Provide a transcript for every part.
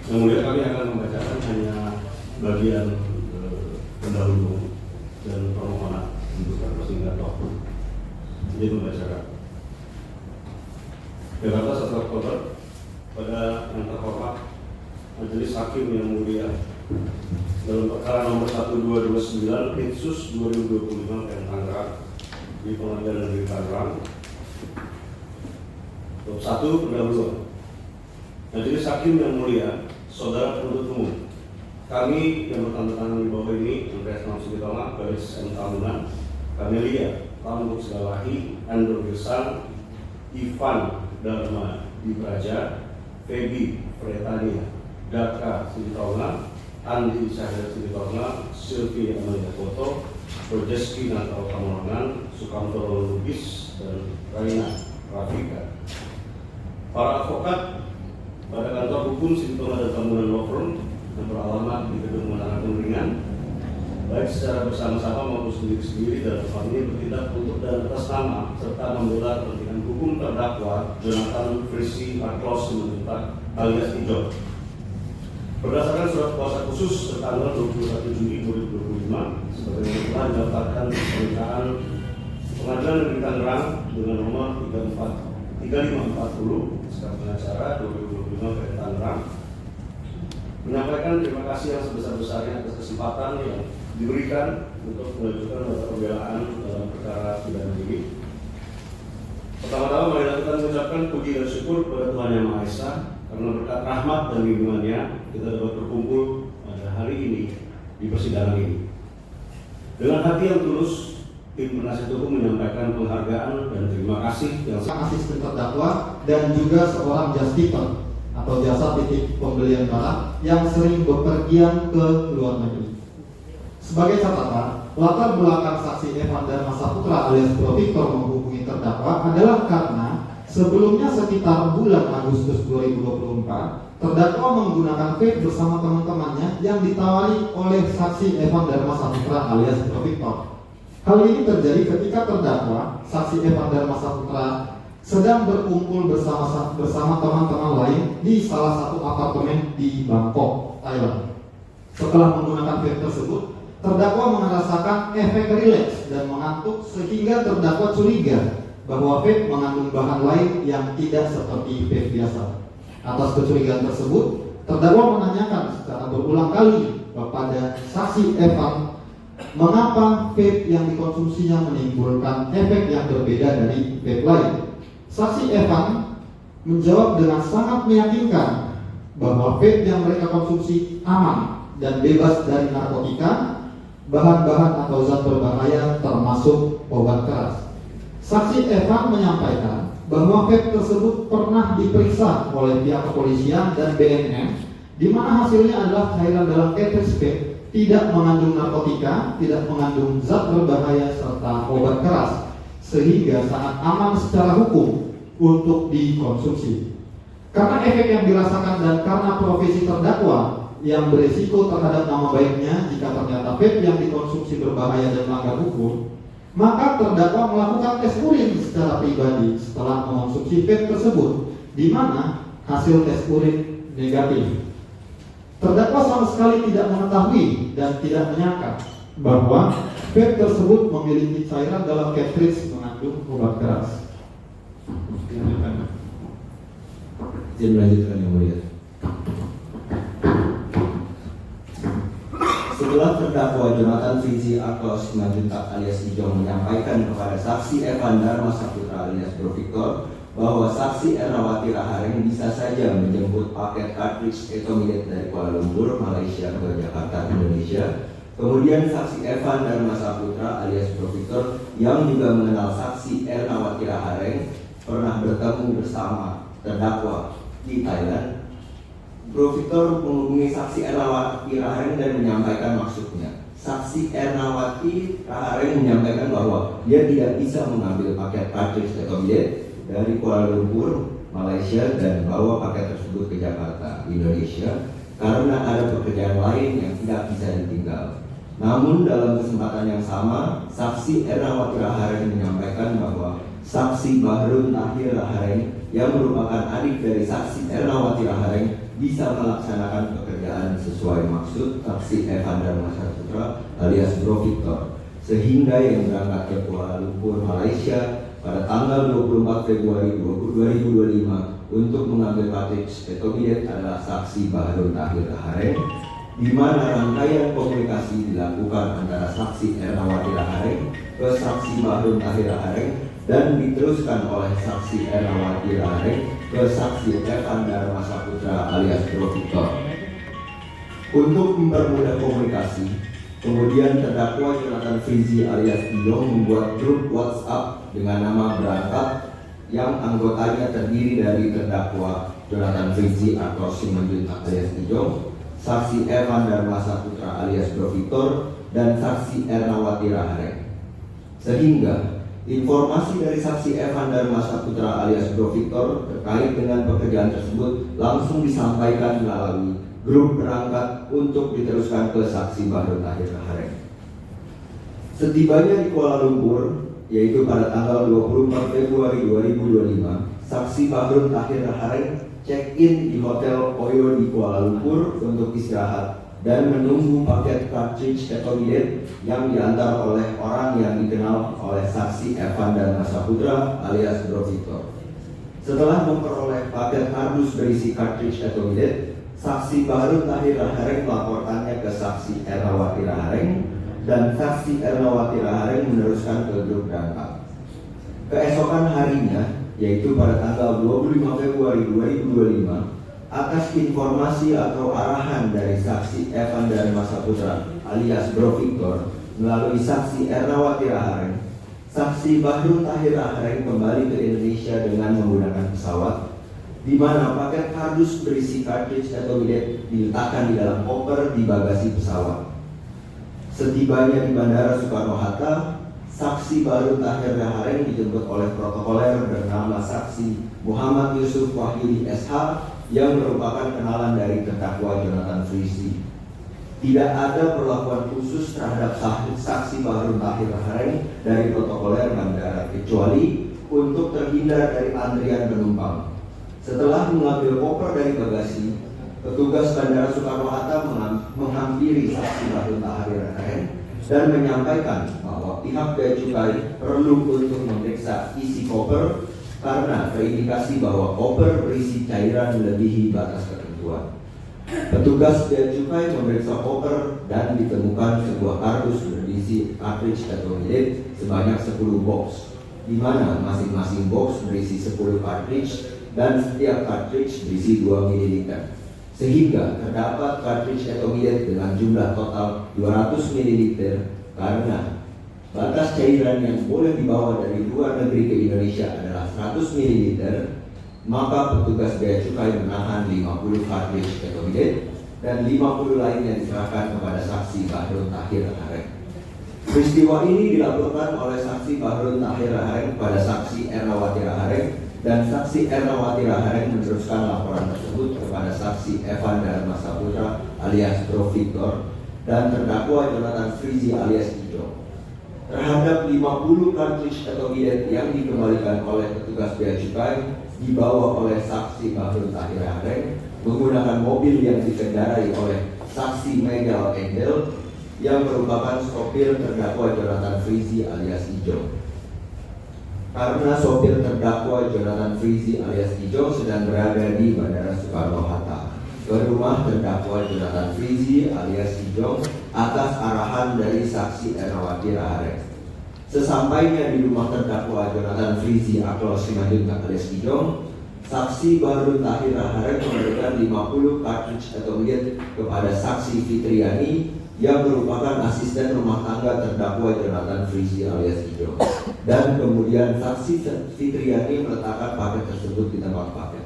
Yang mulia, kami akan membacakan hanya bagian pendahulu dan permohonan untuk persingkat waktu. Jadi membacakan. Jakarta 1 Oktober, pada yang terhormat Majelis Hakim yang mulia, dalam perkara nomor 1229 Pinsus 2025 Tangerang di Pengadilan Negeri Tangerang. 1. Pendahuluan. Majelis Hakim yang mulia, Saudara Penuntut Umum, kami yang bertanda tangan di bawah ini, Andreas Namsuditonga, Garis M. Tamunan, Kamelia, Tambuk Segalahi, Andrew Gersan, Ivan Dharma Dipraja, Feby Fretania, Daka Siditonga, Andi Syahir Siditonga, Sylvia Amalia Foto, Rojeski Natal Kamongan, Sukamto Lubis, dan Raina Rafika. Para advokat pada kantor hukum Siditonga dan Tamunan Law Firm yang beralamat di Gedung Menara Kuningan, baik secara bersama-sama maupun sendiri-sendiri dalam tempat ini bertindak untuk dan atas nama serta membela kepentingan hukum terdakwa Jonathan Frissi Aklos Simanjuntak alias Ijo. Berdasarkan surat kuasa khusus tertanggal 21 Juni 2025 sebagaimana telah didaftarkan pemeriksaan Pengadilan Negeri Tangerang dengan nomor 3540 sekarang pengacara 2025 Tangerang, menyampaikan terima kasih yang sebesar-besarnya atas kesempatan yang diberikan untuk mengajukan nota pembelaan dalam perkara pidana ini. Pertama-tama mari kita mengucapkan puji dan syukur kepada Tuhan Yang Maha Esa karena berkat rahmat dan bimbingannya kita dapat berkumpul pada hari ini di persidangan ini. Dengan hati yang tulus, tim penasihat hukum menyampaikan penghargaan dan terima kasih yang asisten terdakwa dan juga seorang justiper atau jasa titip pembelian barang yang sering bepergian ke luar negeri. Sebagai catatan, latar belakang saksi Evan Dharma Saputra alias Bro Victor menghubungi terdakwa adalah karena sebelumnya sekitar bulan Agustus 2024, terdakwa menggunakan vape bersama teman-temannya yang ditawari oleh saksi Evan Dharma Saputra alias Bro Victor. Hal ini terjadi ketika terdakwa, saksi Evan Dharma Saputra, sedang berkumpul bersama teman-teman lain di salah satu apartemen di Bangkok, Thailand. Setelah menggunakan vape tersebut, terdakwa merasakan efek rileks dan mengantuk sehingga terdakwa curiga bahwa vape mengandung bahan lain yang tidak seperti vape biasa. Atas kecurigaan tersebut, terdakwa menanyakan secara berulang kali kepada saksi Evan mengapa vape yang dikonsumsinya menimbulkan efek yang berbeda dari vape lain. Saksi Evan menjawab dengan sangat meyakinkan bahwa vape yang mereka konsumsi aman dan bebas dari narkotika, bahan-bahan atau zat berbahaya termasuk obat keras. Saksi Evan menyampaikan bahwa vape tersebut pernah diperiksa oleh pihak kepolisian dan BNN, di mana hasilnya adalah cairan dalam cartridge vape tidak mengandung narkotika, tidak mengandung zat berbahaya serta obat keras, sehingga sangat aman secara hukum untuk dikonsumsi. Karena efek yang dirasakan dan karena profesi terdakwa yang berisiko terhadap nama baiknya jika ternyata vape yang dikonsumsi berbahaya dan melanggar hukum, maka terdakwa melakukan tes urin secara pribadi setelah mengonsumsi vape tersebut, di mana hasil tes urin negatif. Terdakwa sama sekali tidak mengetahui dan tidak menyangka bahwa vape tersebut memiliki cairan dalam cartridge mengandung obat keras. Izin melanjutkan yang mulia. Setelah terdakwa Jonathan Frissi Aklos Simanjuntak alias Ijong menyampaikan kepada saksi Evan Dharma Saputra alias Bro Victor bahwa saksi Ernawati Rahareng bisa saja menjemput paket cartridge etomilet dari Kuala Lumpur, Malaysia ke Jakarta, Indonesia. Kemudian saksi Evan Dharma Saputra alias Bro Victor yang juga mengenal saksi Ernawati Rahareng pernah bertemu bersama terdakwa di Thailand. Bro Victor menghubungi saksi Ernawati Rahareng dan menyampaikan maksudnya. Saksi Ernawati Rahareng menyampaikan bahwa dia tidak bisa mengambil paket cartridge etomilet dari Kuala Lumpur, Malaysia dan bawa paket tersebut ke Jakarta, Indonesia karena ada pekerjaan lain yang tidak bisa ditinggal. Namun dalam kesempatan yang sama, saksi Ernawati Rahareng menyampaikan bahwa saksi Bahrun Tahir Rahareng yang merupakan adik dari saksi Ernawati Rahareng bisa melaksanakan pekerjaan sesuai maksud saksi Evan Dharma Saputra alias Bro Victor, sehingga yang berangkat ke Kuala Lumpur, Malaysia pada tanggal 24 Februari 2025 untuk mengambil cartridge etomidet adalah saksi Bahrun Tahir Rahareng, di mana rangkaian komunikasi dilakukan antara saksi Ernawati Rahareng ke saksi Bahrun Tahir Rahareng dan diteruskan oleh saksi Ernawati Rahareng ke saksi Evan Dharma Saputra alias Bro Victor. Untuk mempermudah komunikasi, kemudian terdakwa Jonathan Frizzy alias Iyong membuat grup WhatsApp dengan nama Berangkat yang anggotanya terdiri dari terdakwa Jonathan Frizzy atau Simanjuntak alias Iyong, saksi Evan Dharma Saputra alias Bro Victor, dan saksi Ernawati Rahareng. Sehingga informasi dari saksi Evan Dharma Saputra alias Bro Victor terkait dengan pekerjaan tersebut langsung disampaikan melalui grup Berangkat untuk diteruskan ke saksi Bahrun Tahir Rahareng. Setibanya di Kuala Lumpur, yaitu pada tanggal 24 Februari 2025, saksi Bahrun Tahir Rahareng check-in di Hotel Oyo di Kuala Lumpur untuk istirahat dan menunggu paket cartridge etomidet yang diantar oleh orang yang dikenal oleh saksi Evan Dharma Saputra alias Bro Victor. Setelah memperoleh paket kardus berisi cartridge etomidet, saksi Bahrun Tahir Rahareng melaporkannya ke saksi Ernawati Rahareng dan saksi Ernawati Rahareng meneruskan ke grup Berangkat. Keesokan harinya, yaitu pada tanggal 25 Februari 2025, atas informasi atau arahan dari saksi Evan Dharma Saputra alias Bro Victor melalui saksi Ernawati Rahareng, saksi Bahrun Tahir Rahareng kembali ke Indonesia dengan menggunakan pesawat, di mana paket kardus berisi cartridge etomidet diletakkan di dalam koper di bagasi pesawat. Setibanya di Bandara Soekarno-Hatta, saksi Bahrun Tahir Rahareng dijemput oleh protokoler bernama saksi Muhammad Yusuf Wahyudi SH yang merupakan kenalan dari terdakwa Jonathan Frizzy. Tidak ada perlakuan khusus terhadap saksi Bahrun Tahir Rahareng dari protokoler bandara kecuali untuk terhindar dari antrian penumpang. Setelah mengambil koper dari bagasi, petugas Bandara Soekarno-Hatta menghampiri saksi Bahrun Tahir Rahareng dan menyampaikan bahwa pihak bea cukai perlu untuk memeriksa isi koper karena terindikasi bahwa koper berisi cairan melebihi batas ketentuan. Petugas bea cukai memeriksa koper dan ditemukan sebuah kardus berisi cartridge etomidet sebanyak 10 box, di mana masing-masing box berisi 10 cartridge dan setiap cartridge berisi 2 ml. Sehingga terdapat cartridge etomidet dengan jumlah total 200 ml karena batas cairan yang boleh dibawa dari luar negeri ke Indonesia adalah 100 ml, maka petugas bea cukai menahan 50 cartridge etomidet dan 50 lainnya diserahkan kepada saksi Bahrun Tahir Rahareng. Peristiwa ini dilaporkan oleh saksi Bahrun Tahir Rahareng kepada saksi Ernawati Rahareng dan saksi Ernawati Rahareng meneruskan laporan tersebut kepada saksi Evan Dharma Saputra alias Bro Victor dan terdakwa Jonathan Frizzy alias Iyong. Terhadap 50 cartridge etomidet yang dikembalikan oleh petugas bea cukai dibawa oleh saksi Bahrun Tahir Rahareng menggunakan mobil yang dikendarai oleh saksi Megal Endel yang merupakan sopir terdakwa Jonathan Frizzy alias Iyong. Karena sopir terdakwa Jonathan Frizzy alias Iyong sedang berada di Bandara Soekarno-Hatta, ke rumah terdakwa Jonathan Frizzy alias Iyong atas arahan dari saksi Ernawati Rahareng. Sesampainya di rumah terdakwa Jonathan Frizzy atau Simanjuntak alias Iyong, saksi Bahrun Tahir Rahareng memberikan 50 cartridge etomidet kepada saksi Fitriani yang merupakan asisten rumah tangga terdakwa Jonathan Frizzy alias Iyong, dan kemudian saksi Fitriani meletakkan paket tersebut di tempat paket.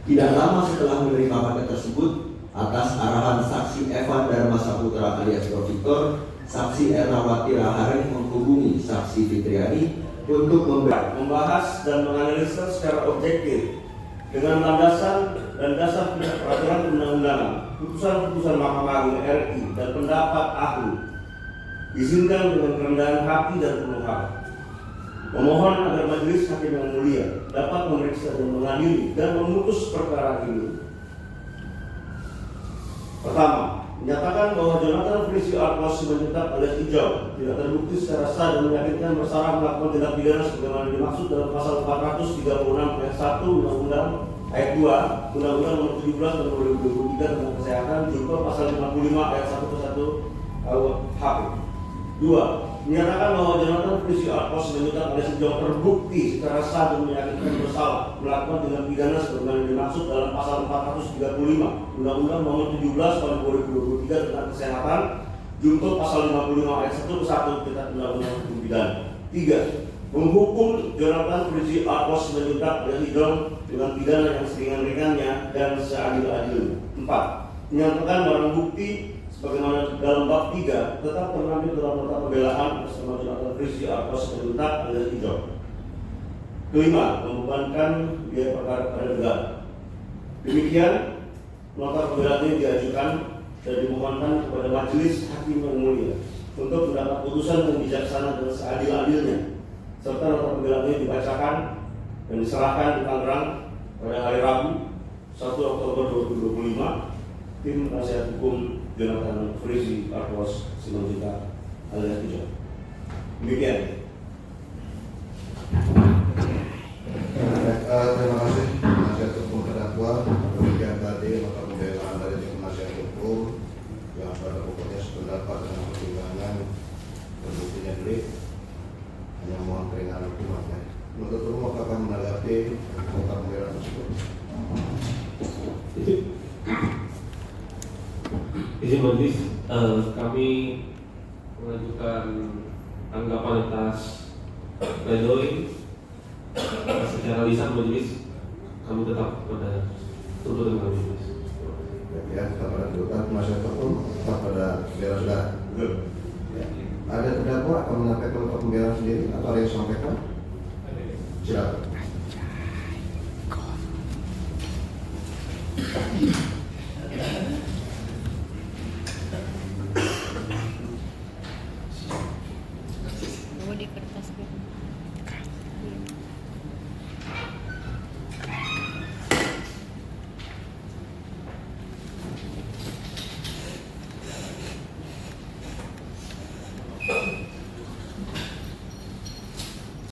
Tidak lama setelah menerima paket tersebut, atas arahan saksi Evan Dharma Saputra alias Bro Victor, saksi Ernawati Rahareng menghubungi saksi Fitriani untuk membahas dan menganalisa secara objektif dengan landasan dan dasar peraturan undang-undangan, putusan-putusan Mahkamah Agung RI dan pendapat ahli. Izinkan dengan kerendahan hati dan penuh hak. Memohon agar majelis hakim yang mulia dapat memeriksa dan mengadili dan memutus perkara ini. Pertama, menyatakan bahwa Jonathan Frizzy Argos Simanjuntak alias Ijau tidak terbukti secara sah dan meyakinkan bersalah melakukan tindak pidana sebagaimana dimaksud dalam pasal 436 ayat 1 Undang-Undang ayat 2 Undang-Undang Nomor 17 Tahun 2023 tentang Kesehatan junto pasal 55 ayat 1 ke 1 KUHP. 2. Menyatakan bahwa Jonathan Frizzy Argos Simanjuntak alias Ijau terbukti secara sah dan meyakinkan bersalah melakukan tindak pidana sebagaimana dimaksud dalam pasal 435 Undang-Undang Nomor 17 Tahun 2023 tentang Kesehatan junto pasal 55 ayat 1 ke 1 Kitab Undang-Undang Hukum Pidana. 3. Menghukum Jonathan Frizzy Argos Simanjuntak alias Ijau dengan pidana yang seringan-ringannya dan seadil-adilnya. 4. Menyatakan barang bukti sebagaimana dalam bab 3 tetap ternampil dalam nota pembelaan bersama Jonathan Frizzy Argos Simanjuntak alias Ijau. Kelima, membebankan biaya perkara kepada negara. Demikian nota pembelaan ini diajukan dan dimohonkan kepada majelis hakim yang mulia untuk mendapat putusan yang bijaksana dan seadil-adilnya, serta nota pembelaan ini dibacakan dan diserahkan di Tangerang pada hari Rabu 1 Oktober 2025. Tim Penasihat Hukum Jonathan Frizzy Argos Simanjuntak alias Ijau. Demikian. Terima kasih penasihat hukum terdakwa. Demikian tadi nota pembelaan dari tim penasihat hukum yang pada pokoknya sependapat dengan pertimbangan terbuktinya delik, hanya mohon keringanan hukumannya. Menuntut umum akan menanggapi nota pembelaan tersebut. Izin majelis, kami mengajukan tanggapan atas pledoi. Secara lisan majelis kami tetap pada tuntutan kami. Ya, tetap pada tuntutan penasihat hukum, tetap pada pembelaan saudara. Ya. Ada terdakwa akan menyampaikan nota pembelaan sendiri atau ada yang disampaikan? Silakan.